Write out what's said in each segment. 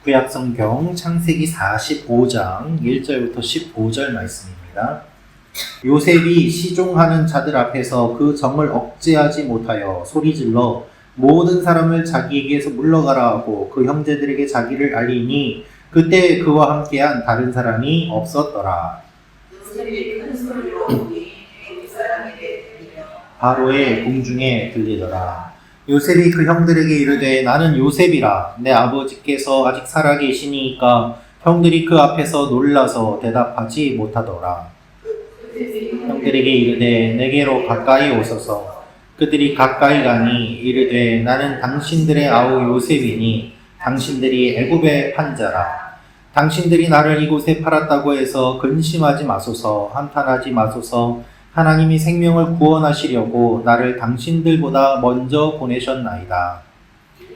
구약성경 창세기 45장 1절부터 15절 말씀입니다. 요셉이 시종하는 자들 앞에서 그 정을 억제하지 못하여 소리질러 모든 사람을 자기에게서 물러가라 하고 그 형제들에게 자기를 알리니 그때 그와 함께한 다른 사람이 없었더라. 바로의 궁중에 들리더라. 요셉이 그 형들에게 이르되 나는 요셉이라. 내 아버지께서 아직 살아계시니까 형들이 그 앞에서 놀라서 대답하지 못하더라. 형들에게 이르되 내게로 가까이 오소서. 그들이 가까이 가니 이르되 나는 당신들의 아우 요셉이니 당신들이 애굽에 판 자라. 당신들이 나를 이곳에 팔았다고 해서 근심하지 마소서. 한탄하지 마소서. 하나님이 생명을 구원하시려고 나를 당신들보다 먼저 보내셨나이다.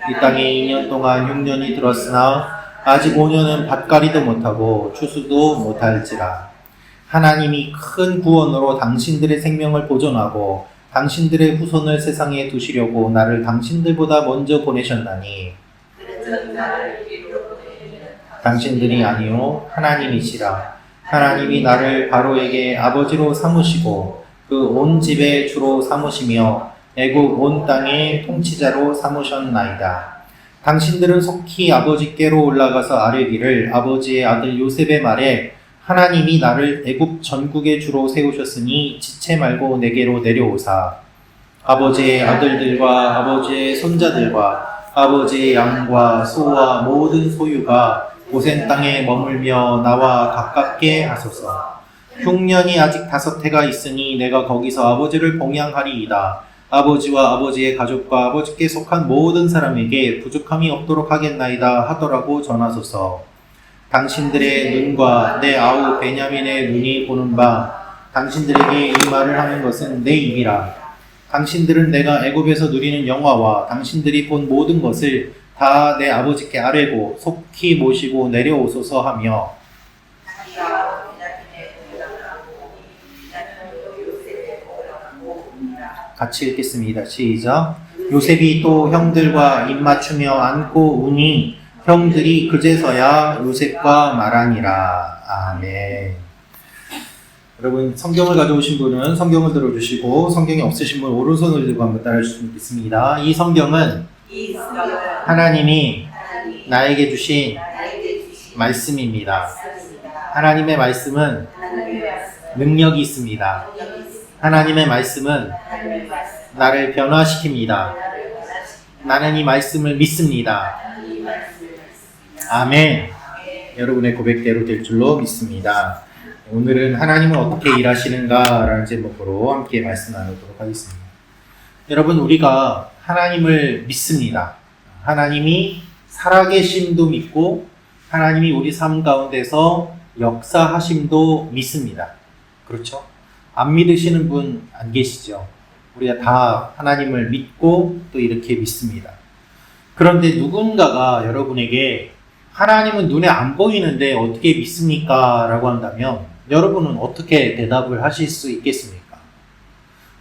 이 땅에 2년 동안 흉년이 들었으나 아직 5년은 밭갈이도 못하고 추수도 못할지라. 하나님이 큰 구원으로 당신들의 생명을 보존하고 당신들의 후손을 세상에 두시려고 나를 당신들보다 먼저 보내셨나니 당신들이 아니요 하나님이시라. 하나님이 나를 바로에게 아버지로 삼으시고 그 온 집의 주로 삼으시며 애굽 온 땅의 통치자로 삼으셨나이다. 당신들은 속히 아버지께로 올라가서 아뢰기를 아버지의 아들 요셉의 말에 하나님이 나를 애굽 전국의 주로 세우셨으니 지체 말고 내게로 내려오사 아버지의 아들들과 아버지의 손자들과 아버지의 양과 소와 모든 소유가 고센 땅에 머물며 나와 가깝게 하소서. 흉년이 아직 5해가 있으니 내가 거기서 아버지를 봉양하리이다. 아버지와 아버지의 가족과 아버지께 속한 모든 사람에게 부족함이 없도록 하겠나이다 하더라고 전하소서. 당신들의 눈과 내 아우 베냐민의 눈이 보는 바 당신들에게 이 말을 하는 것은 내 입이라. 당신들은 내가 애굽에서 누리는 영화와 당신들이 본 모든 것을 다 내 아버지께 아뢰고 속히 모시고 내려오소서 하며 같이 읽겠습니다. 시작. 요셉이 또 형들과 입맞추며 안고 우니 형들이 그제서야 요셉과 말하니라. 아멘. 여러분 성경을 가져오신 분은 성경을 들어주시고 성경이 없으신 분은 오른손을 들고 한번 따라해 주시면 좋겠습니다. 이 성경은 하나님이 나에게 주신 말씀입니다. 하나님의 말씀은 능력이 있습니다. 하나님의 말씀은 나를 변화시킵니다. 나는 이 말씀을 믿습니다. 아멘. 여러분의 고백대로 될 줄로 믿습니다. 오늘은 하나님은 어떻게 일하시는가라는 제목으로 함께 말씀 나누도록 하겠습니다. 여러분, 우리가 하나님을 믿습니다. 하나님이 살아계심도 믿고 하나님이 우리 삶 가운데서 역사하심도 믿습니다. 그렇죠? 안 믿으시는 분 안 계시죠? 우리가 다 하나님을 믿고 또 이렇게 믿습니다. 그런데 누군가가 여러분에게 하나님은 눈에 안 보이는데 어떻게 믿습니까? 라고 한다면 여러분은 어떻게 대답을 하실 수 있겠습니까?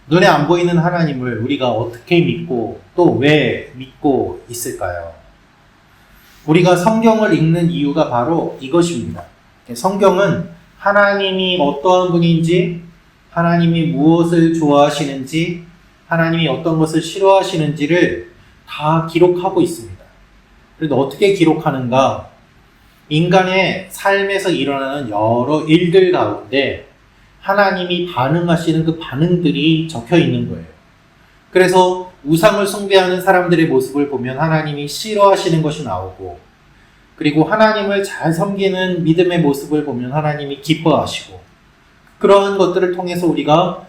눈에 안 보이는 하나님을 우리가 어떻게 믿고 또 왜 믿고 있을까요? 우리가 성경을 읽는 이유가 바로 이것입니다. 성경은 하나님이 어떠한 분인지, 하나님이 무엇을 좋아하시는지, 하나님이 어떤 것을 싫어하시는지를 다 기록하고 있습니다. 그런데 어떻게 기록하는가? 인간의 삶에서 일어나는 여러 일들 가운데 하나님이 반응하시는 그 반응들이 적혀 있는 거예요. 그래서 우상을 숭배하는 사람들의 모습을 보면 하나님이 싫어하시는 것이 나오고, 그리고 하나님을 잘 섬기는 믿음의 모습을 보면 하나님이 기뻐하시고, 그러한 것들을 통해서 우리가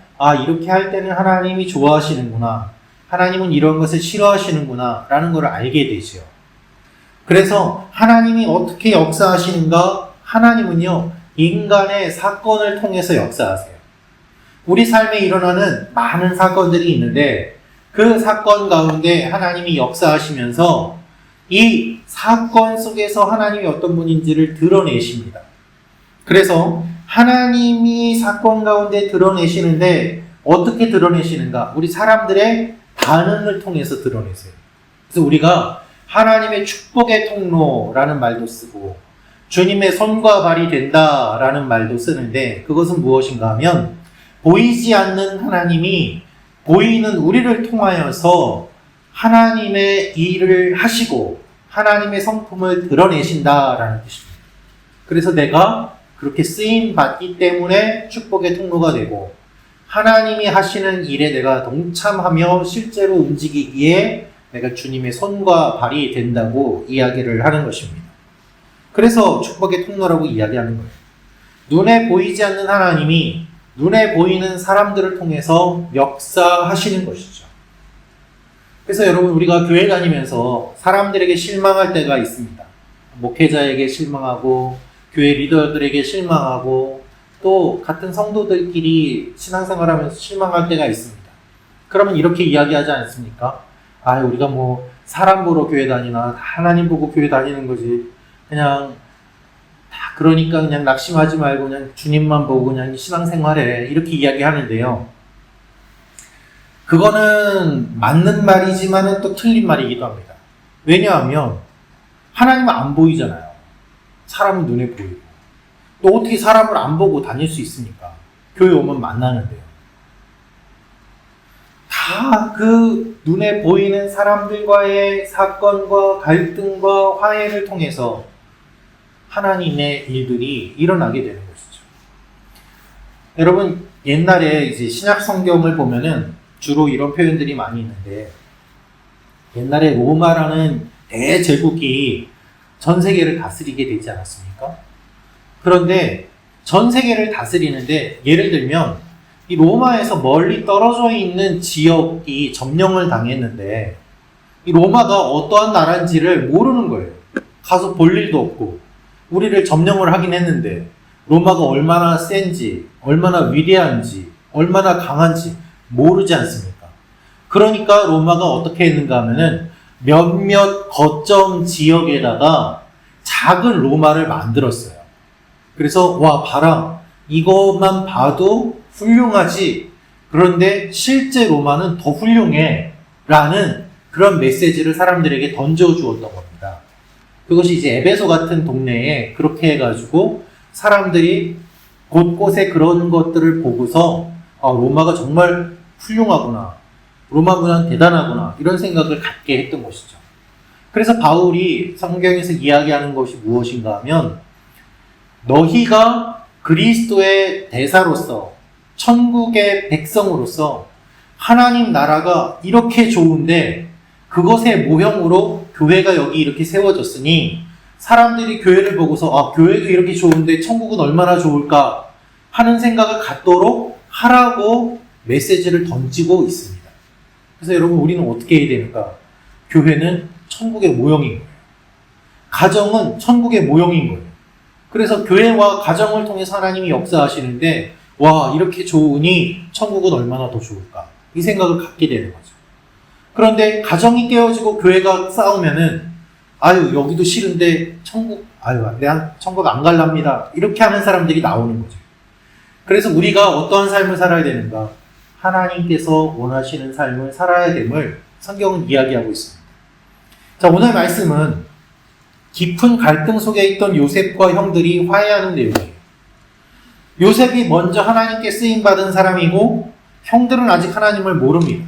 이렇게 할 때는 하나님이 좋아하시는구나, 하나님은 이런 것을 싫어하시는구나 라는 걸 알게 되죠. 그래서 하나님이 어떻게 역사하시는가? 하나님은요, 인간의 사건을 통해서 역사하세요. 우리 삶에 일어나는 많은 사건들이 있는데 그 사건 가운데 하나님이 역사하시면서 이 사건 속에서 하나님이 어떤 분인지를 드러내십니다. 그래서 하나님이 사건 가운데 드러내시는데 어떻게 드러내시는가? 우리 사람들의 반응을 통해서 드러내세요. 그래서 우리가 하나님의 축복의 통로라는 말도 쓰고 주님의 손과 발이 된다라는 말도 쓰는데 그것은 무엇인가 하면 보이지 않는 하나님이 보이는 우리를 통하여서 하나님의 일을 하시고 하나님의 성품을 드러내신다라는 뜻입니다. 그래서 내가 그렇게 쓰임 받기 때문에 축복의 통로가 되고 하나님이 하시는 일에 내가 동참하며 실제로 움직이기에 내가 주님의 손과 발이 된다고 이야기를 하는 것입니다. 그래서 축복의 통로라고 이야기하는 거예요. 눈에 보이지 않는 하나님이 눈에 보이는 사람들을 통해서 역사하시는 것이죠. 그래서 여러분 우리가 교회 다니면서 사람들에게 실망할 때가 있습니다. 목회자에게 실망하고 교회 리더들에게 실망하고 또 같은 성도들끼리 신앙생활하면서 실망할 때가 있습니다. 그러면 이렇게 이야기하지 않습니까? 우리가 뭐 사람 보러 교회 다니나 하나님 보고 교회 다니는 거지. 그냥 다 그러니까 그냥 낙심하지 말고 그냥 주님만 보고 그냥 신앙생활해. 이렇게 이야기하는데요. 그거는 맞는 말이지만은 또 틀린 말이기도 합니다. 왜냐하면 하나님은 안 보이잖아요. 사람은 눈에 보이고. 또 어떻게 사람을 안 보고 다닐 수 있습니까? 교회 오면 만나는데요. 다 그 눈에 보이는 사람들과의 사건과 갈등과 화해를 통해서 하나님의 일들이 일어나게 되는 것이죠. 여러분, 옛날에 이제 신약 성경을 보면은 주로 이런 표현들이 많이 있는데, 옛날에 로마라는 대제국이 전 세계를 다스리게 되지 않았습니까? 그런데 전 세계를 다스리는데, 예를 들면 이 로마에서 멀리 떨어져 있는 지역이 점령을 당했는데 이 로마가 어떠한 나라인지를 모르는 거예요. 가서 볼 일도 없고 우리를 점령을 하긴 했는데 로마가 얼마나 센지, 얼마나 위대한지, 얼마나 강한지 모르지 않습니까? 그러니까 로마가 어떻게 했는가 하면은 몇몇 거점 지역에다가 작은 로마를 만들었어요. 그래서 와 봐라, 이것만 봐도 훌륭하지. 그런데 실제 로마는 더 훌륭해. 라는 그런 메시지를 사람들에게 던져주었던 겁니다. 그것이 이제 에베소 같은 동네에 그렇게 해가지고 사람들이 곳곳에 그런 것들을 보고서 로마가 정말 훌륭하구나. 로마 문화는 대단하구나. 이런 생각을 갖게 했던 것이죠. 그래서 바울이 성경에서 이야기하는 것이 무엇인가 하면 너희가 그리스도의 대사로서 천국의 백성으로서 하나님 나라가 이렇게 좋은데 그것의 모형으로 교회가 여기 이렇게 세워졌으니 사람들이 교회를 보고서 교회도 이렇게 좋은데 천국은 얼마나 좋을까 하는 생각을 갖도록 하라고 메시지를 던지고 있습니다. 그래서 여러분 우리는 어떻게 해야 됩니까? 교회는 천국의 모형인 거예요. 가정은 천국의 모형인 거예요. 그래서 교회와 가정을 통해서 하나님이 역사하시는데 와 이렇게 좋으니 천국은 얼마나 더 좋을까 이 생각을 갖게 되는 거죠. 그런데 가정이 깨어지고 교회가 싸우면은 여기도 싫은데 내가 천국 안 갈랍니다 이렇게 하는 사람들이 나오는 거죠. 그래서 우리가 어떠한 삶을 살아야 되는가? 하나님께서 원하시는 삶을 살아야 됨을 성경은 이야기하고 있습니다. 자, 오늘 말씀은 깊은 갈등 속에 있던 요셉과 형들이 화해하는 내용이에요. 요셉이 먼저 하나님께 쓰임받은 사람이고 형들은 아직 하나님을 모릅니다.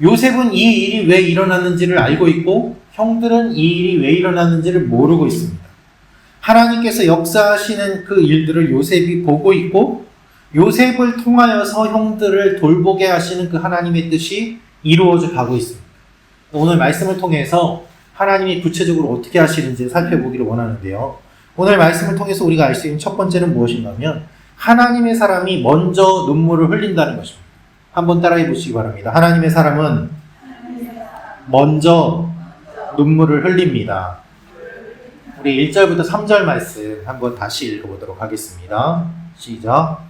요셉은 이 일이 왜 일어났는지를 알고 있고 형들은 이 일이 왜 일어났는지를 모르고 있습니다. 하나님께서 역사하시는 그 일들을 요셉이 보고 있고 요셉을 통하여서 형들을 돌보게 하시는 그 하나님의 뜻이 이루어져 가고 있습니다. 오늘 말씀을 통해서 하나님이 구체적으로 어떻게 하시는지 살펴보기를 원하는데요. 오늘 말씀을 통해서 우리가 알 수 있는 첫 번째는 무엇인가 하면 하나님의 사람이 먼저 눈물을 흘린다는 것입니다. 한번 따라해 보시기 바랍니다. 하나님의 사람은 먼저 눈물을 흘립니다. 우리 1절부터 3절 말씀 한번 다시 읽어보도록 하겠습니다. 시작.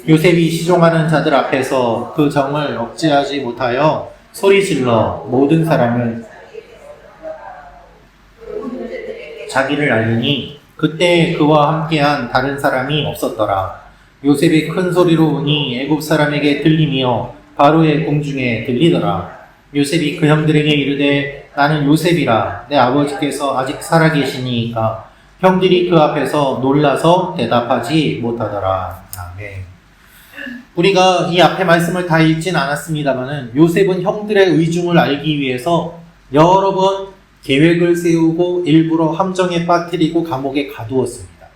요셉이 시종하는 자들 앞에서 그 정을 억제하지 못하여 소리질러 모든 사람을 자기를 알리니 그때 그와 함께한 다른 사람이 없었더라. 요셉이 큰 소리로 우니 애굽 사람에게 들리며 바로의 궁중에 들리더라. 요셉이 그 형들에게 이르되 나는 요셉이라 내 아버지께서 아직 살아계시니까 형들이 그 앞에서 놀라서 대답하지 못하더라. 아멘. 우리가 이 앞에 말씀을 다 읽진 않았습니다만은 요셉은 형들의 의중을 알기 위해서 여러 번 계획을 세우고 일부러 함정에 빠뜨리고 감옥에 가두었습니다.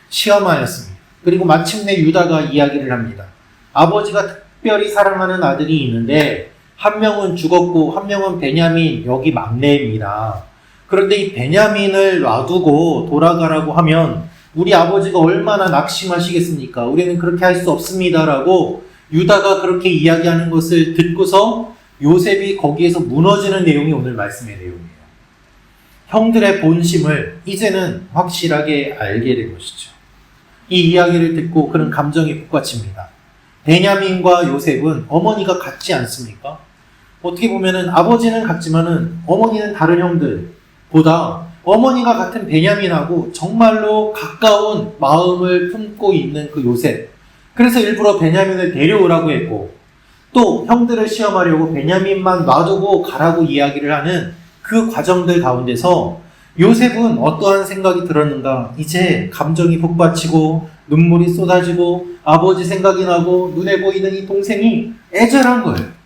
시험하였습니다. 그리고 마침내 유다가 이야기를 합니다. 아버지가 특별히 사랑하는 아들이 있는데 한 명은 죽었고 한 명은 베냐민, 여기 막내입니다. 그런데 이 베냐민을 놔두고 돌아가라고 하면 우리 아버지가 얼마나 낙심하시겠습니까? 우리는 그렇게 할 수 없습니다라고 유다가 그렇게 이야기하는 것을 듣고서 요셉이 거기에서 무너지는 내용이 오늘 말씀의 내용이에요. 형들의 본심을 이제는 확실하게 알게 된 것이죠. 이 이야기를 듣고 그는 감정이 북받칩니다. 베냐민과 요셉은 어머니가 같지 않습니까? 어떻게 보면은 아버지는 같지만은 어머니는 다른 형들보다 어머니가 같은 베냐민하고 정말로 가까운 마음을 품고 있는 그 요셉. 그래서 일부러 베냐민을 데려오라고 했고 또 형들을 시험하려고 베냐민만 놔두고 가라고 이야기를 하는 그 과정들 가운데서 요셉은 어떠한 생각이 들었는가? 이제 감정이 북받치고 눈물이 쏟아지고 아버지 생각이 나고 눈에 보이는 이 동생이 애절한 거예요.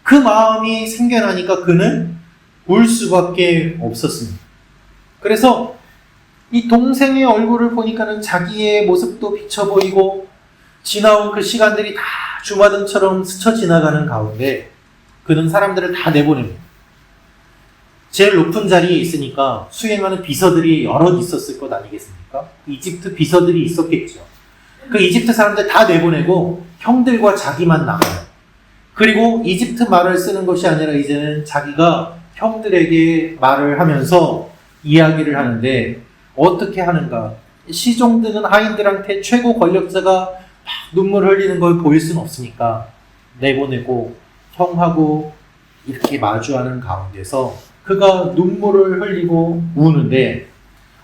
그 마음이 생겨나니까 그는 울 수밖에 없었습니다. 그래서 이 동생의 얼굴을 보니까는 자기의 모습도 비쳐 보이고 지나온 그 시간들이 다 주마등처럼 스쳐 지나가는 가운데 그는 사람들을 다 내보냅니다. 제일 높은 자리에 있으니까 수행하는 비서들이 여럿 있었을 것 아니겠습니까? 이집트 비서들이 있었겠죠. 그 이집트 사람들 다 내보내고 형들과 자기만 남아요. 그리고 이집트 말을 쓰는 것이 아니라 이제는 자기가 형들에게 말을 하면서 이야기를 하는데 어떻게 하는가? 시종드는 하인들한테 최고 권력자가 막 눈물 흘리는 걸 보일 수는 없으니까 내보내고 형하고 이렇게 마주하는 가운데서 그가 눈물을 흘리고 우는데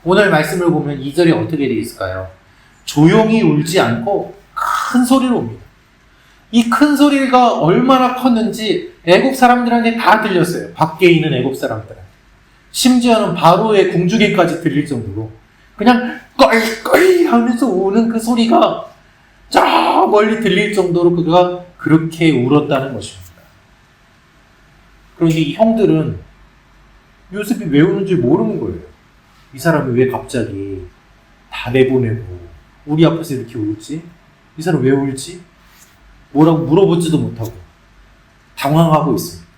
오늘 말씀을 보면 2절이 어떻게 되어 있을까요? 조용히 울지 않고 큰 소리로 웁니다. 이 큰 소리가 얼마나 컸는지 애국 사람들한테 다 들렸어요. 밖에 있는 애국 사람들한테. 심지어는 바로의 궁중에까지 들릴 정도로 그냥 껄껄 하면서 우는 그 소리가 저 멀리 들릴 정도로 그가 그렇게 울었다는 것입니다. 그런데 이 형들은 요셉이 왜 우는지 모르는 거예요. 이 사람이 왜 갑자기 다 내보내고 우리 앞에서 이렇게 울지? 이 사람 왜 울지? 뭐라고 물어보지도 못하고 당황하고 있습니다.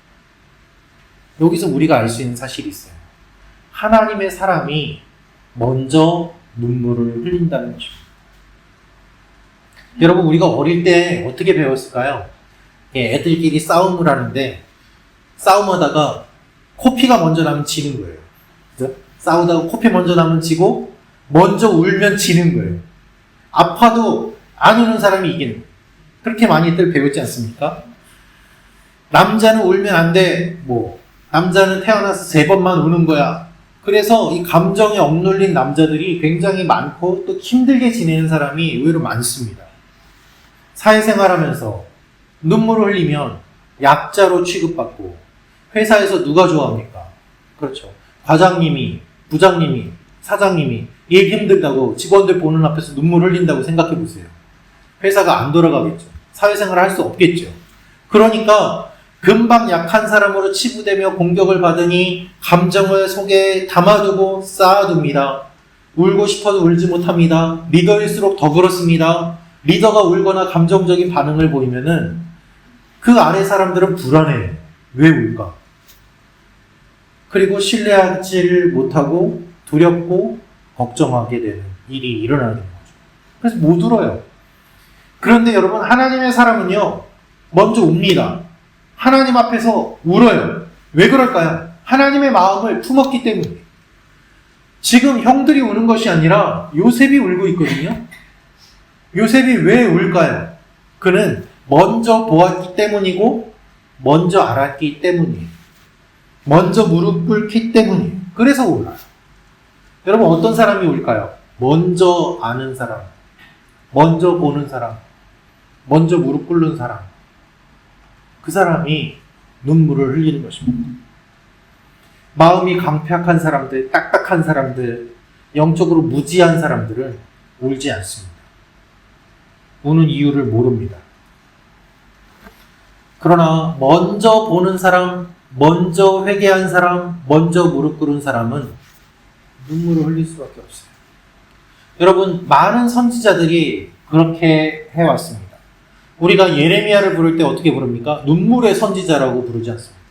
여기서 우리가 알 수 있는 사실이 있어요. 하나님의 사람이 먼저 눈물을 흘린다는 것입니다. 여러분, 우리가 어릴 때 어떻게 배웠을까요? 애들끼리 싸움을 하는데 싸움하다가 코피가 먼저 나면 지는 거예요. 그죠? 싸우다가 코피 먼저 나면 지고 먼저 울면 지는 거예요. 아파도 안 우는 사람이 이기는 거예요. 그렇게 많이들 배웠지 않습니까? 남자는 울면 안 돼. 남자는 태어나서 3번만 우는 거야. 그래서 이 감정에 억눌린 남자들이 굉장히 많고 또 힘들게 지내는 사람이 의외로 많습니다. 사회생활하면서 눈물을 흘리면 약자로 취급받고 회사에서 누가 좋아합니까? 그렇죠. 과장님이, 부장님이, 사장님이 일 힘들다고 직원들 보는 앞에서 눈물 흘린다고 생각해 보세요. 회사가 안 돌아가겠죠. 사회생활을 할 수 없겠죠. 그러니까 금방 약한 사람으로 치부되며 공격을 받으니 감정을 속에 담아두고 쌓아둡니다. 울고 싶어도 울지 못합니다. 리더일수록 더 그렇습니다. 리더가 울거나 감정적인 반응을 보이면은 그 아래 사람들은 불안해요. 왜 울까? 그리고 신뢰하지를 못하고 두렵고 걱정하게 되는 일이 일어나는 거죠. 그래서 못 울어요. 그런데 여러분, 하나님의 사람은요, 먼저 웁니다. 하나님 앞에서 울어요. 왜 그럴까요? 하나님의 마음을 품었기 때문이에요. 지금 형들이 우는 것이 아니라 요셉이 울고 있거든요. 요셉이 왜 울까요? 그는 먼저 보았기 때문이고 먼저 알았기 때문이에요. 먼저 무릎 꿇기 때문이에요. 그래서 울어요. 여러분, 어떤 사람이 울까요? 먼저 아는 사람, 먼저 보는 사람, 먼저 무릎 꿇는 사람, 그 사람이 눈물을 흘리는 것입니다. 마음이 강팍한 사람들, 딱딱한 사람들, 영적으로 무지한 사람들은 울지 않습니다. 우는 이유를 모릅니다. 그러나 먼저 보는 사람, 먼저 회개한 사람, 먼저 무릎 꿇은 사람은 눈물을 흘릴 수밖에 없어요. 여러분, 많은 선지자들이 그렇게 해왔습니다. 우리가 예레미야를 부를 때 어떻게 부릅니까? 눈물의 선지자라고 부르지 않습니까?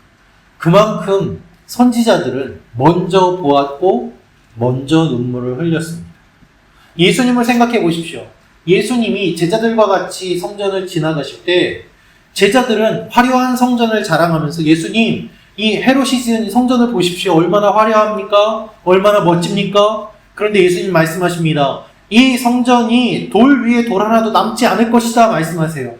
그만큼 선지자들은 먼저 보았고 먼저 눈물을 흘렸습니다. 예수님을 생각해 보십시오. 예수님이 제자들과 같이 성전을 지나가실 때 제자들은 화려한 성전을 자랑하면서 예수님, 이 헤롯이 지은 성전을 보십시오. 얼마나 화려합니까? 얼마나 멋집니까? 그런데 예수님 말씀하십니다. 이 성전이 돌 위에 돌 하나도 남지 않을 것이다 말씀하세요.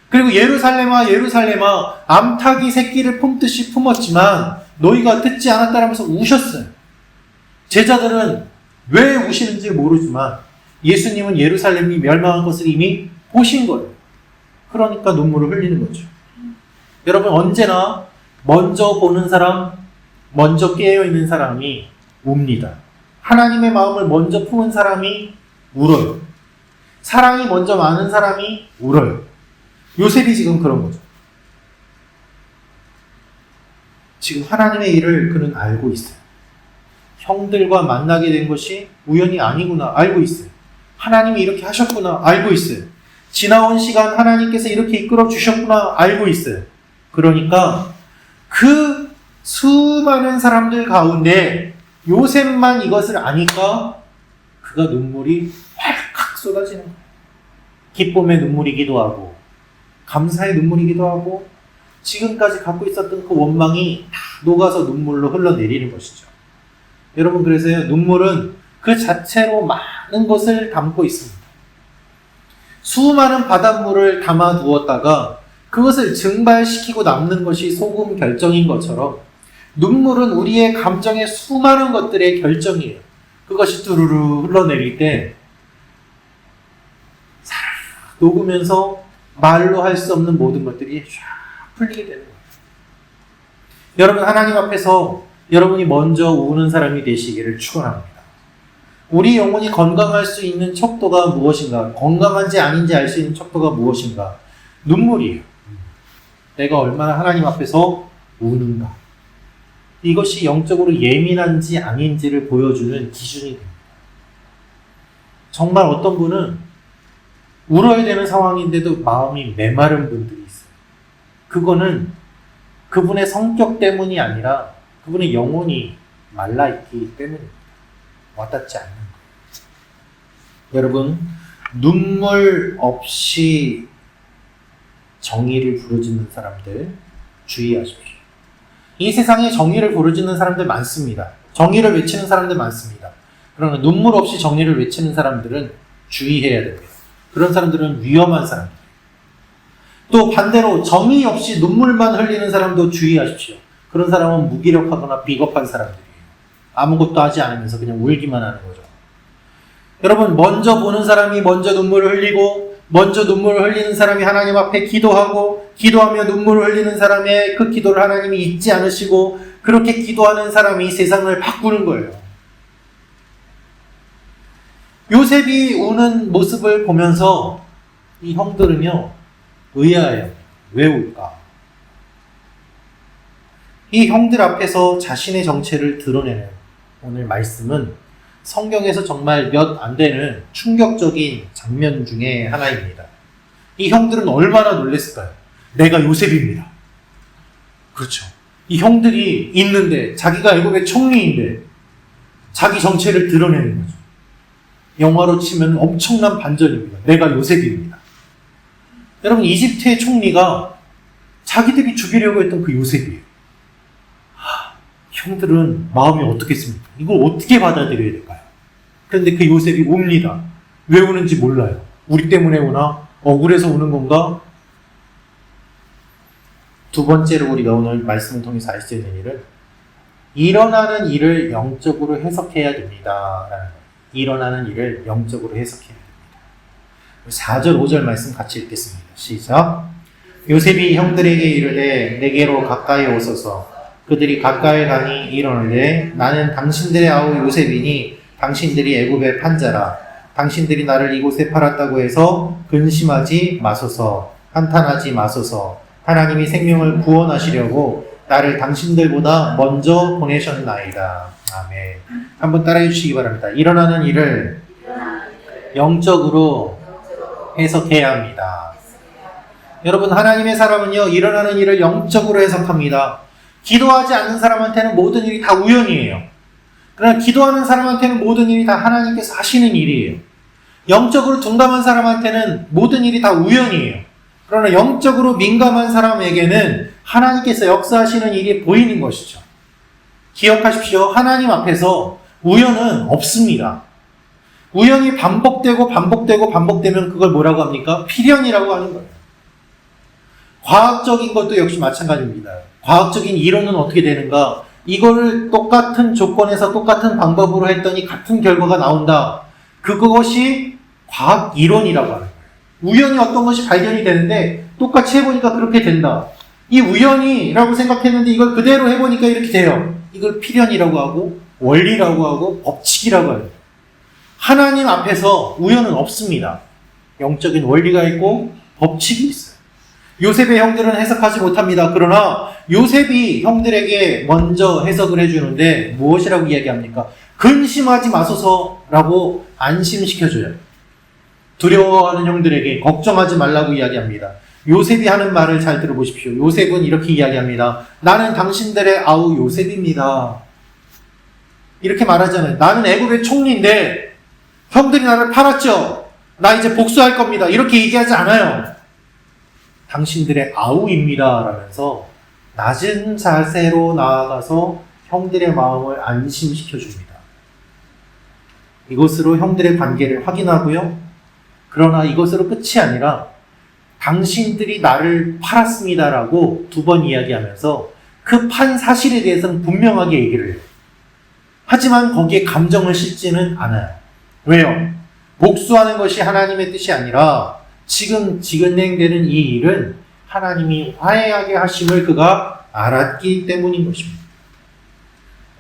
그리고 예루살렘아 예루살렘아 암탉이 새끼를 품듯이 품었지만 너희가 듣지 않았다라면서 우셨어요. 제자들은 왜 우시는지 모르지만 예수님은 예루살렘이 멸망한 것을 이미 보신 거예요. 그러니까 눈물을 흘리는 거죠. 여러분, 언제나 먼저 보는 사람, 먼저 깨어있는 사람이 웁니다. 하나님의 마음을 먼저 품은 사람이 울어요. 사랑이 먼저 많은 사람이 울어요. 요셉이 지금 그런 거죠. 지금 하나님의 일을 그는 알고 있어요. 형들과 만나게 된 것이 우연이 아니구나 알고 있어요. 하나님이 이렇게 하셨구나 알고 있어요. 지나온 시간 하나님께서 이렇게 이끌어 주셨구나 알고 있어요. 그러니까 그 수많은 사람들 가운데 요셉만 이것을 아니까 그가 눈물이 활칵 쏟아지는 거예요. 기쁨의 눈물이기도 하고 감사의 눈물이기도 하고 지금까지 갖고 있었던 그 원망이 다 녹아서 눈물로 흘러내리는 것이죠. 여러분, 그래서요, 눈물은 그 자체로 많은 것을 담고 있습니다. 수많은 바닷물을 담아 두었다가 그것을 증발시키고 남는 것이 소금 결정인 것처럼 눈물은 우리의 감정의 수많은 것들의 결정이에요. 그것이 뚜루루 흘러내릴 때 사르르 녹으면서 말로 할 수 없는 모든 것들이 쫙 풀리게 되는 거예요. 여러분, 하나님 앞에서 여러분이 먼저 우는 사람이 되시기를 축원합니다. 우리 영혼이 건강할 수 있는 척도가 무엇인가? 건강한지 아닌지 알 수 있는 척도가 무엇인가? 눈물이에요. 내가 얼마나 하나님 앞에서 우는가? 이것이 영적으로 예민한지 아닌지를 보여주는 기준이 됩니다. 정말 어떤 분은 울어야 되는 상황인데도 마음이 메마른 분들이 있어요. 그거는 그분의 성격 때문이 아니라 그분의 영혼이 말라있기 때문입니다. 와닿지 않는 거예요. 여러분, 눈물 없이 정의를 부르짖는 사람들 주의하십시오. 이 세상에 정의를 부르짖는 사람들 많습니다. 정의를 외치는 사람들 많습니다. 그러나 눈물 없이 정의를 외치는 사람들은 주의해야 됩니다. 그런 사람들은 위험한 사람들. 또 반대로 정의 없이 눈물만 흘리는 사람도 주의하십시오. 그런 사람은 무기력하거나 비겁한 사람들이에요. 아무것도 하지 않으면서 그냥 울기만 하는 거죠. 여러분, 먼저 보는 사람이 먼저 눈물을 흘리고 먼저 눈물을 흘리는 사람이 하나님 앞에 기도하고 기도하며 눈물을 흘리는 사람의 그 기도를 하나님이 잊지 않으시고 그렇게 기도하는 사람이 세상을 바꾸는 거예요. 요셉이 우는 모습을 보면서 이 형들은요, 의아해요. 왜 울까? 이 형들 앞에서 자신의 정체를 드러내는 오늘 말씀은 성경에서 정말 몇 안 되는 충격적인 장면 중에 하나입니다. 이 형들은 얼마나 놀랐을까요? 내가 요셉입니다. 그렇죠. 이 형들이 있는데 자기가 애국의 총리인데 자기 정체를 드러내는 거죠. 영화로 치면 엄청난 반전입니다. 내가 요셉입니다. 여러분, 이집트의 총리가 자기들이 죽이려고 했던 그 요셉이에요. 형들은 마음이 어떻겠습니까? 이걸 어떻게 받아들여야 될까요? 그런데 그 요셉이 웁니다. 왜 우는지 몰라요. 우리 때문에 우나? 억울해서 우는 건가? 두 번째로 우리가 오늘 말씀을 통해서 알 수 있는 일은 일어나는 일을 영적으로 해석해야 됩니다. 라는 거예요. 일어나는 일을 영적으로 해석해야 됩니다. 4절, 5절 말씀 같이 읽겠습니다. 시작. 요셉이 형들에게 이르되 내게로 가까이 오소서. 그들이 가까이 가니 이르는데 나는 당신들의 아우 요셉이니 당신들이 애굽의 판자라. 당신들이 나를 이곳에 팔았다고 해서 근심하지 마소서. 한탄하지 마소서. 하나님이 생명을 구원하시려고 나를 당신들보다 먼저 보내셨나이다. 아멘. 한번 따라해 주시기 바랍니다. 일어나는 일을 영적으로 해석해야 합니다. 여러분, 하나님의 사람은요, 일어나는 일을 영적으로 해석합니다. 기도하지 않는 사람한테는 모든 일이 다 우연이에요. 그러나 기도하는 사람한테는 모든 일이 다 하나님께서 하시는 일이에요. 영적으로 둔감한 사람한테는 모든 일이 다 우연이에요. 그러나 영적으로 민감한 사람에게는 하나님께서 역사하시는 일이 보이는 것이죠. 기억하십시오. 하나님 앞에서 우연은 없습니다. 우연이 반복되면 그걸 뭐라고 합니까? 필연이라고 하는 거예요. 과학적인 것도 역시 마찬가지입니다. 과학적인 이론은 어떻게 되는가? 이거를 똑같은 조건에서 똑같은 방법으로 했더니 같은 결과가 나온다. 그것이 과학 이론이라고 하는 거예요. 우연히 어떤 것이 발견이 되는데 똑같이 해보니까 그렇게 된다. 이 우연이라고 생각했는데 이걸 그대로 해보니까 이렇게 돼요. 이걸 필연이라고 하고 원리라고 하고 법칙이라고 해요. 하나님 앞에서 우연은 없습니다. 영적인 원리가 있고 법칙이 있어요. 요셉의 형들은 해석하지 못합니다. 그러나 요셉이 형들에게 먼저 해석을 해주는데 무엇이라고 이야기합니까? 근심하지 마소서라고 안심시켜줘요. 두려워하는 형들에게 걱정하지 말라고 이야기합니다. 요셉이 하는 말을 잘 들어보십시오. 요셉은 이렇게 이야기합니다. 나는 당신들의 아우 요셉입니다. 이렇게 말하잖아요. 나는 애굽의 총리인데 형들이 나를 팔았죠. 나 이제 복수할 겁니다. 이렇게 얘기하지 않아요. 당신들의 아우입니다. 라면서 낮은 자세로 나아가서 형들의 마음을 안심시켜줍니다. 이것으로 형들의 관계를 확인하고요. 그러나 이것으로 끝이 아니라 당신들이 나를 팔았습니다라고 2번 이야기하면서 그 판 사실에 대해서는 분명하게 얘기를 해요. 하지만 거기에 감정을 싣지는 않아요. 왜요? 복수하는 것이 하나님의 뜻이 아니라 지금 진행되는 이 일은 하나님이 화해하게 하심을 그가 알았기 때문인 것입니다.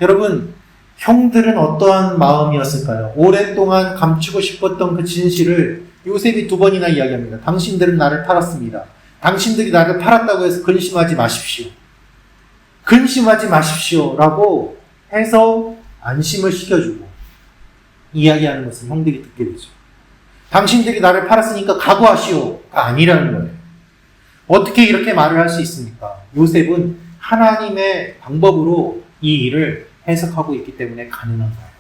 여러분, 형들은 어떠한 마음이었을까요? 오랫동안 감추고 싶었던 그 진실을 요셉이 2번이나 이야기합니다. 당신들은 나를 팔았습니다. 당신들이 나를 팔았다고 해서 근심하지 마십시오. 근심하지 마십시오. 라고 해서 안심을 시켜주고 이야기하는 것은 형들이 듣게 되죠. 당신들이 나를 팔았으니까 각오하시오가 아니라는 거예요. 어떻게 이렇게 말을 할 수 있습니까? 요셉은 하나님의 방법으로 이 일을 해석하고 있기 때문에 가능한 거예요.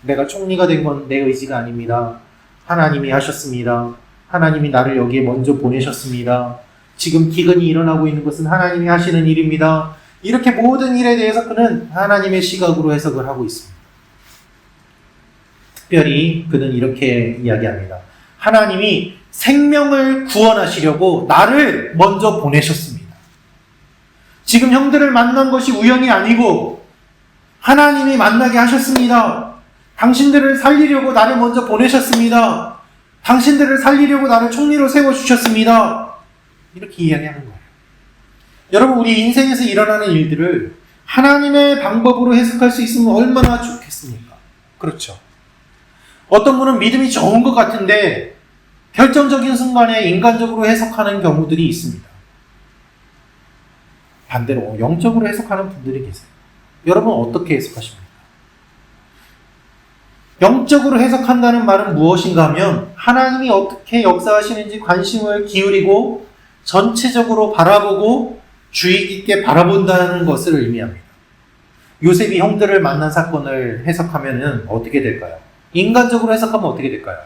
내가 총리가 된 건 내 의지가 아닙니다. 하나님이 하셨습니다. 하나님이 나를 여기에 먼저 보내셨습니다. 지금 기근이 일어나고 있는 것은 하나님이 하시는 일입니다. 이렇게 모든 일에 대해서 그는 하나님의 시각으로 해석을 하고 있습니다. 특별히 그는 이렇게 이야기합니다. 하나님이 생명을 구원하시려고 나를 먼저 보내셨습니다. 지금 형들을 만난 것이 우연이 아니고 하나님이 만나게 하셨습니다. 당신들을 살리려고 나를 먼저 보내셨습니다. 당신들을 살리려고 나를 총리로 세워주셨습니다. 이렇게 이야기하는 거예요. 여러분, 우리 인생에서 일어나는 일들을 하나님의 방법으로 해석할 수 있으면 얼마나 좋겠습니까? 그렇죠. 어떤 분은 믿음이 좋은 것 같은데 결정적인 순간에 인간적으로 해석하는 경우들이 있습니다. 반대로 영적으로 해석하는 분들이 계세요. 여러분 어떻게 해석하십니까? 영적으로 해석한다는 말은 무엇인가 하면 하나님이 어떻게 역사하시는지 관심을 기울이고 전체적으로 바라보고 주의 깊게 바라본다는 것을 의미합니다. 요셉이 형들을 만난 사건을 해석하면 어떻게 될까요? 인간적으로 해석하면 어떻게 될까요?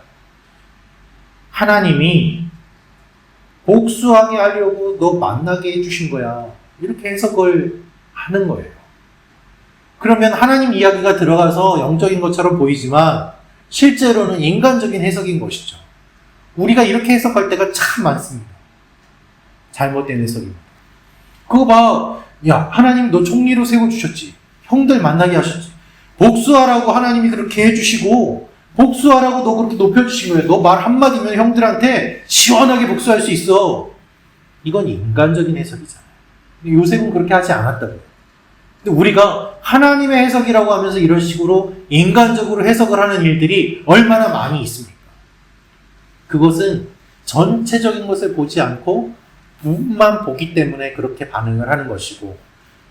하나님이 복수하게 하려고 너 만나게 해주신 거야. 이렇게 해석을 하는 거예요. 그러면 하나님 이야기가 들어가서 영적인 것처럼 보이지만 실제로는 인간적인 해석인 것이죠. 우리가 이렇게 해석할 때가 참 많습니다. 잘못된 해석입니다. 그거 봐. 야, 하나님 너 총리로 세워주셨지. 형들 만나게 하셨지. 복수하라고 하나님이 그렇게 해주시고 복수하라고 너 그렇게 높여주신 거예요. 너 말 한마디면 형들한테 시원하게 복수할 수 있어. 이건 인간적인 해석이잖아요. 요셉은 그렇게 하지 않았다고요. 근데 우리가 하나님의 해석이라고 하면서 이런 식으로 인간적으로 해석을 하는 일들이 얼마나 많이 있습니까? 그것은 전체적인 것을 보지 않고 부분만 보기 때문에 그렇게 반응을 하는 것이고,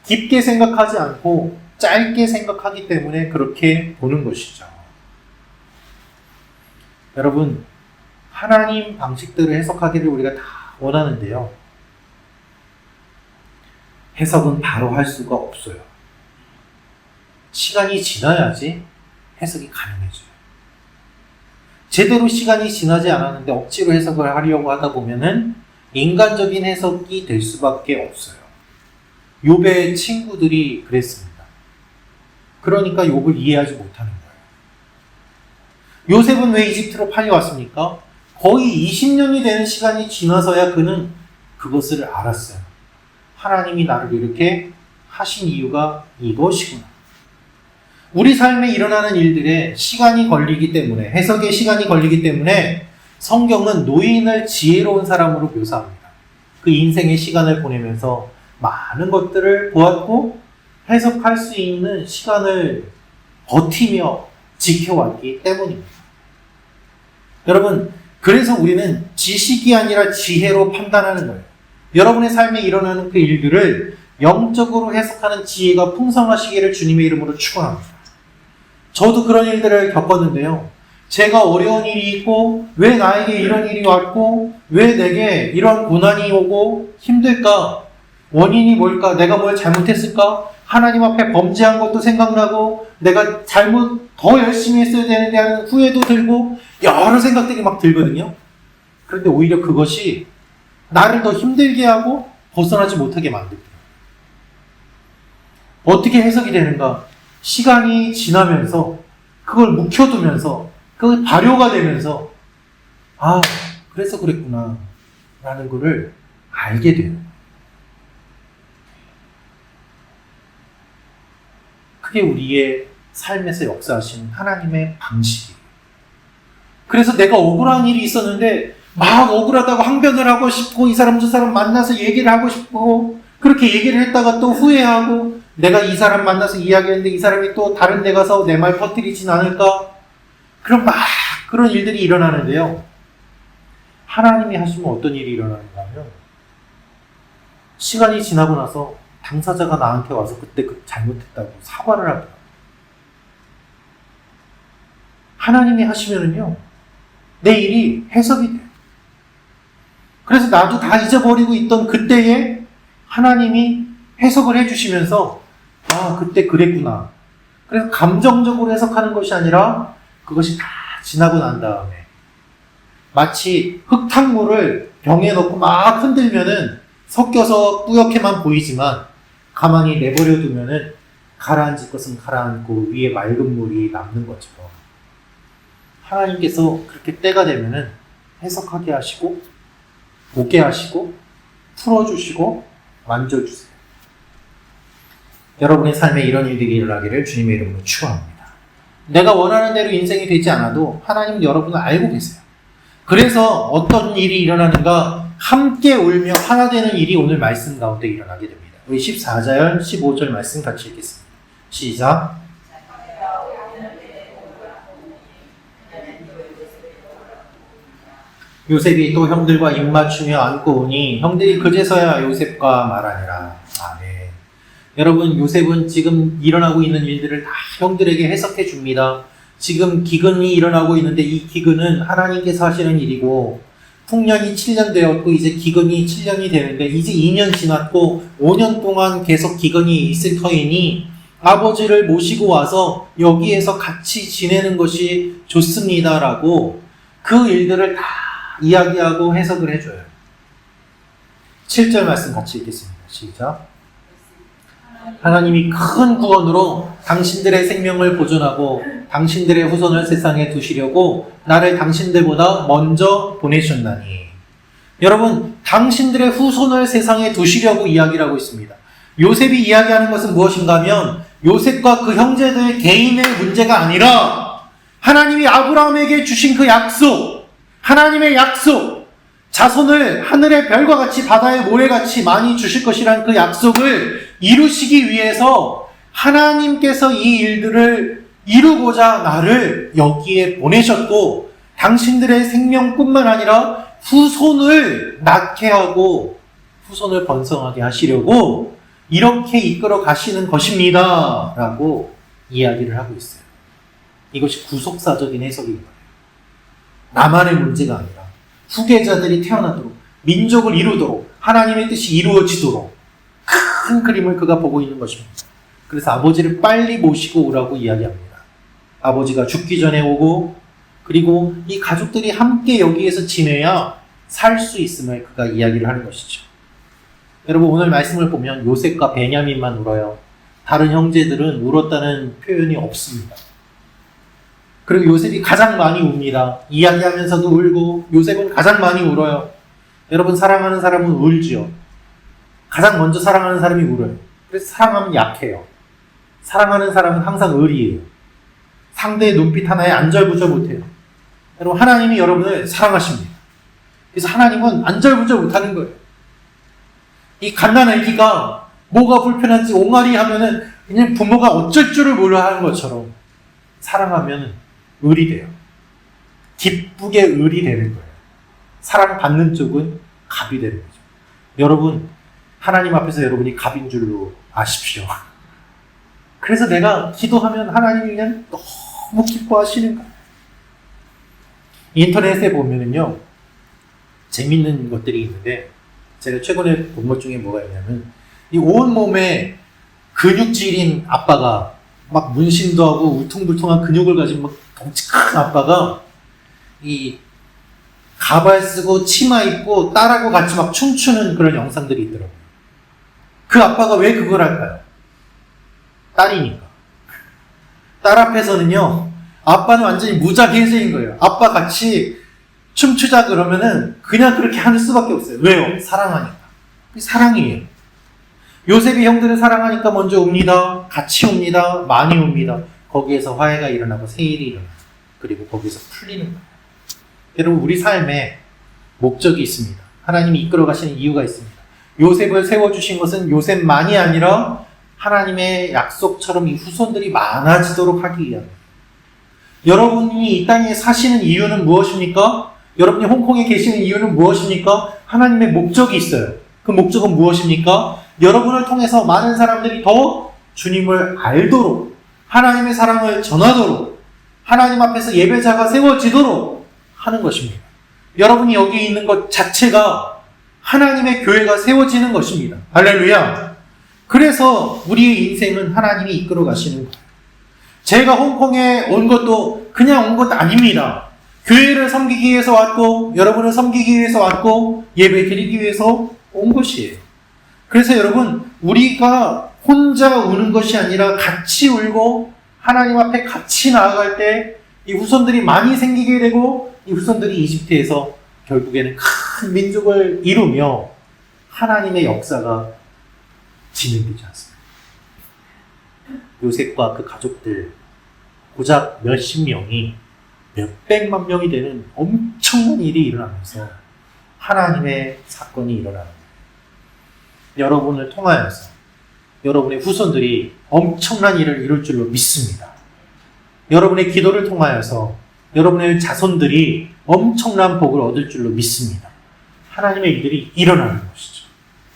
깊게 생각하지 않고 짧게 생각하기 때문에 그렇게 보는 것이죠. 여러분, 하나님 방식대로 해석하기를 우리가 다 원하는데요. 해석은 바로 할 수가 없어요. 시간이 지나야지 해석이 가능해져요. 제대로 시간이 지나지 않았는데 억지로 해석을 하려고 하다 보면은 인간적인 해석이 될 수밖에 없어요. 욥의 친구들이 그랬습니다. 그러니까 욥을 이해하지 못하는 거예요. 요셉은 왜 이집트로 팔려왔습니까? 거의 20년이 되는 시간이 지나서야 그는 그것을 알았어요. 하나님이 나를 이렇게 하신 이유가 이것이구나. 우리 삶에 일어나는 일들에 시간이 걸리기 때문에, 해석에 시간이 걸리기 때문에 성경은 노인을 지혜로운 사람으로 묘사합니다. 그 인생의 시간을 보내면서 많은 것들을 보았고 해석할 수 있는 시간을 버티며 지켜왔기 때문입니다. 여러분, 그래서 우리는 지식이 아니라 지혜로 판단하는 거예요. 여러분의 삶에 일어나는 그 일들을 영적으로 해석하는 지혜가 풍성하시기를 주님의 이름으로 축원합니다. 저도 그런 일들을 겪었는데요. 제가 어려운 일이 있고, 왜 나에게 이런 일이 왔고, 왜 내게 이런 고난이 오고 힘들까? 원인이 뭘까? 내가 뭘 잘못했을까? 하나님 앞에 범죄한 것도 생각나고, 내가 더 열심히 했어야 되는데 하는 후회도 들고, 여러 생각들이 막 들거든요. 그런데 오히려 그것이 나를 더 힘들게 하고 벗어나지 못하게 만들더라고요. 어떻게 해석이 되는가? 시간이 지나면서 그걸 묵혀두면서 그 발효가 되면서 그래서 그랬구나 라는 거를 알게 돼요. 그게 우리의 삶에서 역사하신 하나님의 방식이에요. 그래서 내가 억울한 일이 있었는데 막 억울하다고 항변을 하고 싶고, 이 사람 저 사람 만나서 얘기를 하고 싶고, 그렇게 얘기를 했다가 또 후회하고, 내가 이 사람 만나서 이야기했는데 이 사람이 또 다른 데 가서 내 말 퍼뜨리진 않을까? 그런 일들이 일어나는데요. 하나님이 하시면 어떤 일이 일어나는가 하면, 시간이 지나고 나서 당사자가 나한테 와서 그때 잘못했다고 사과를 하더라고요. 하나님이 하시면은요, 내 일이 해석이 돼요. 그래서 나도 다 잊어버리고 있던 그때에 하나님이 해석을 해주시면서 그때 그랬구나. 그래서 감정적으로 해석하는 것이 아니라 그것이 다 지나고 난 다음에 마치 흙탕물을 병에 넣고 막 흔들면은 섞여서 뿌옇게만 보이지만 가만히 내버려 두면은 가라앉을 것은 가라앉고 위에 맑은 물이 남는 것처럼 하나님께서 그렇게 때가 되면은 해석하게 하시고 보게 하시고 풀어주시고 만져주세요. 여러분의 삶에 이런 일들이 일어나기를 주님의 이름으로 축원합니다. 내가 원하는 대로 인생이 되지 않아도 하나님은 여러분을 알고 계세요. 그래서 어떤 일이 일어나는가 함께 울며 하나 되는 일이 오늘 말씀 가운데 일어나게 됩니다. 우리 14절, 15절 말씀 같이 읽겠습니다. 시작. 요셉이 또 형들과 입맞추며 안고 오니 형들이 그제서야 요셉과 말하니라. 아멘. 여러분, 요셉은 지금 일어나고 있는 일들을 다 형들에게 해석해 줍니다. 지금 기근이 일어나고 있는데 이 기근은 하나님께서 하시는 일이고, 풍년이 7년 되었고 이제 기근이 7년이 되는데 이제 2년 지났고 5년 동안 계속 기근이 있을 터이니 아버지를 모시고 와서 여기에서 같이 지내는 것이 좋습니다라고 그 일들을 다 이야기하고 해석을 해줘요. 7절 말씀 같이 읽겠습니다. 시작. 하나님이 큰 구원으로 당신들의 생명을 보존하고 당신들의 후손을 세상에 두시려고 나를 당신들보다 먼저 보내셨나니. 여러분, 당신들의 후손을 세상에 두시려고 이야기를 하고 있습니다. 요셉이 이야기하는 것은 무엇인가 하면 요셉과 그 형제들 개인의 문제가 아니라 하나님이 아브라함에게 주신 그 약속, 하나님의 약속, 자손을 하늘의 별과 같이 바다의 모래같이 많이 주실 것이라는 그 약속을 이루시기 위해서 하나님께서 이 일들을 이루고자 나를 여기에 보내셨고 당신들의 생명뿐만 아니라 후손을 낳게 하고 후손을 번성하게 하시려고 이렇게 이끌어 가시는 것입니다. 라고 이야기를 하고 있어요. 이것이 구속사적인 해석인 거예요. 나만의 문제가 아니라 후계자들이 태어나도록 민족을 이루도록 하나님의 뜻이 이루어지도록 큰 그림을 그가 보고 있는 것입니다. 그래서 아버지를 빨리 모시고 오라고 이야기합니다. 아버지가 죽기 전에 오고 그리고 이 가족들이 함께 여기에서 지내야 살 수 있음을 그가 이야기를 하는 것이죠. 여러분 오늘 말씀을 보면 요셉과 베냐민만 울어요. 다른 형제들은 울었다는 표현이 없습니다. 그리고 요셉이 가장 많이 웁니다. 이야기하면서도 울고 요셉은 가장 많이 울어요. 여러분 사랑하는 사람은 울지요. 가장 먼저 사랑하는 사람이 울어요. 그래서 사랑하면 약해요. 사랑하는 사람은 항상 의리해요. 상대의 눈빛 하나에 안절부절 못해요. 여러분 하나님이 여러분을 사랑하십니다. 그래서 하나님은 안절부절 못하는 거예요. 이 갓난아기가 뭐가 불편한지 옹알이 하면은 그냥 부모가 어쩔 줄을 몰라 하는 것처럼 사랑하면 을이 돼요. 기쁘게 을이 되는 거예요. 사랑받는 쪽은 갑이 되는 거죠. 여러분 하나님 앞에서 여러분이 갑인 줄로 아십시오. 그래서 내가 기도하면 하나님이 그냥 너무 기뻐하시는 거예요. 인터넷에 보면은요 재밌는 것들이 있는데 제가 최근에 본 것 중에 뭐가 있냐면 이 온몸에 근육질인 아빠가 막 문신도 하고 울퉁불퉁한 근육을 가진 막 덩치 큰 아빠가 이 가발 쓰고 치마 입고 딸하고 같이 막 춤추는 그런 영상들이 있더라고요. 그 아빠가 왜 그걸 할까요? 딸이니까. 딸 앞에서는요 아빠는 완전히 무자비해제인 거예요. 아빠 같이 춤추자 그러면은 그냥 그렇게 하는 수밖에 없어요. 왜요? 사랑하니까. 사랑이에요. 요셉이 형들을 사랑하니까 먼저 웁니다. 같이 웁니다. 많이 웁니다. 거기에서 화해가 일어나고 세일이 일어나요. 그리고 거기서 풀리는 거예요. 여러분 우리 삶에 목적이 있습니다. 하나님이 이끌어 가시는 이유가 있습니다. 요셉을 세워주신 것은 요셉만이 아니라 하나님의 약속처럼 이 후손들이 많아지도록 하기 위함입니다. 여러분이 이 땅에 사시는 이유는 무엇입니까? 여러분이 홍콩에 계시는 이유는 무엇입니까? 하나님의 목적이 있어요. 그 목적은 무엇입니까? 여러분을 통해서 많은 사람들이 더 주님을 알도록 하나님의 사랑을 전하도록 하나님 앞에서 예배자가 세워지도록 하는 것입니다. 여러분이 여기 있는 것 자체가 하나님의 교회가 세워지는 것입니다. 할렐루야. 그래서 우리의 인생은 하나님이 이끌어 가시는 거예요. 제가 홍콩에 온 것도 그냥 온 것도 아닙니다. 교회를 섬기기 위해서 왔고 여러분을 섬기기 위해서 왔고 예배 드리기 위해서 온 것이에요. 그래서 여러분 우리가 혼자 우는 것이 아니라 같이 울고 하나님 앞에 같이 나아갈 때 이 후손들이 많이 생기게 되고 이 후손들이 이집트에서 결국에는 큰 민족을 이루며 하나님의 역사가 진행되지 않습니다. 요셉과 그 가족들 고작 몇십 명이 몇백만 명이 되는 엄청난 일이 일어나면서 하나님의 사건이 일어나는 거예요. 여러분을 통하여서 여러분의 후손들이 엄청난 일을 이룰 줄로 믿습니다. 여러분의 기도를 통하여서 여러분의 자손들이 엄청난 복을 얻을 줄로 믿습니다. 하나님의 일들이 일어나는 것이죠.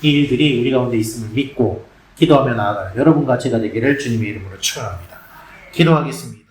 이 일들이 우리 가운데 있음을 믿고 기도하며 나아가요. 여러분과 제가 되기를 주님의 이름으로 축원합니다. 기도하겠습니다.